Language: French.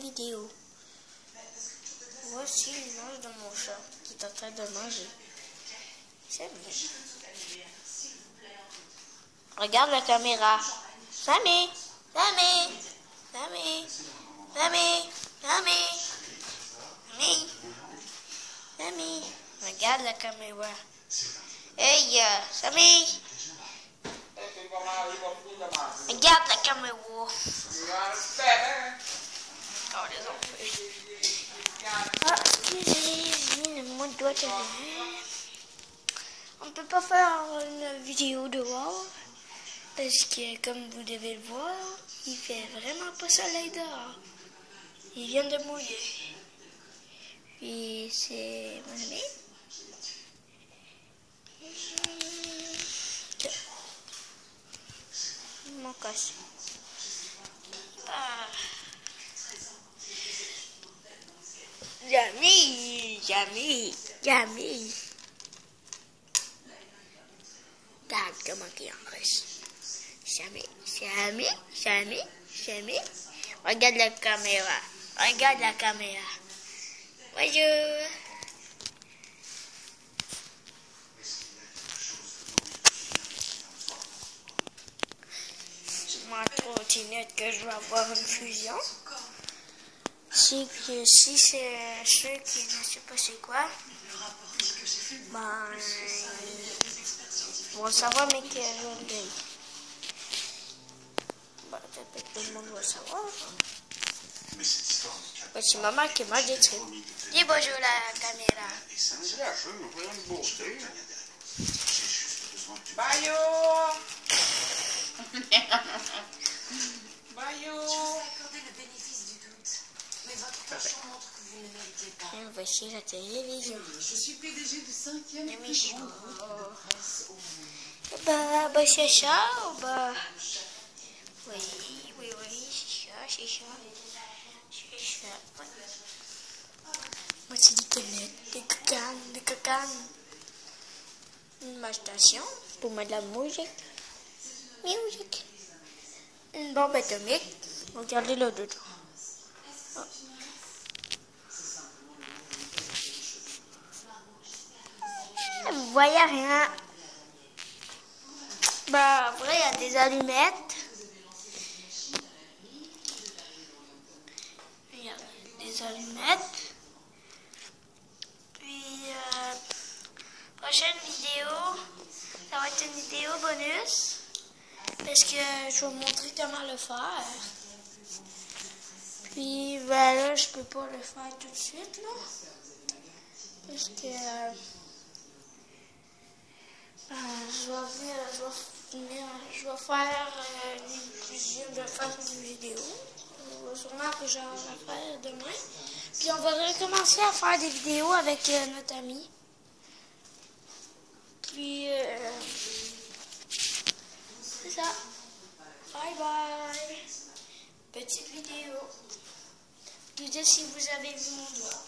vidéo. Voici l'image de mon chat qui est en train de manger. C'est bien. Regarde la caméra. Sammy, Sammy, Sammy, Sammy, Sammy, Sammy, Sammy. Regarde la caméra. Hey, Sammy. Regarde la caméra. Oh, les enfants. Ah, excusez, j'ai mis le mot de doigt de On ne peut pas faire une vidéo dehors parce que, comme vous devez le voir, il fait vraiment pas soleil dehors. Il vient de mouiller. Puis c'est mon ami. Mon casse. Yummy, yummy, yummy. Regarde comment il en reste. Jamais, jamais, jamais, jamais. Regarde la caméra. Regarde la caméra. Bonjour. Sur ma trottinette que je vais avoir une fusion. C'est que si c'est ceux qui ne savent pas c'est quoi, ben, ils vont savoir, mais que je l'ai. Ben, peut-être que tout le monde va savoir. C'est maman qui m'a détruit. Dis bonjour à la caméra. Bayo! Bayo! Voici la télévision. Je suis PDG du 5e émission. Bah, c'est ça, bah. Oui, c'est ça. C'est ça. Moi, c'est des cacanes. Ma station pour mettre de la musique. Une bombe atomique. Regardez là dedans. Oh. Vous voyez rien. Bah, après, il y a des allumettes. Il y a des allumettes. Puis, prochaine vidéo, ça va être une vidéo bonus. Parce que je vais vous montrer comment le faire. Puis, ben là, je peux pas le faire tout de suite, là. Parce que... je vais faire une vidéo. Sûrement que j'en vais faire demain. Puis on va recommencer à faire des vidéos avec notre ami. Puis c'est ça. Bye bye. Petite vidéo. Vous dites si vous avez vu mon doigt.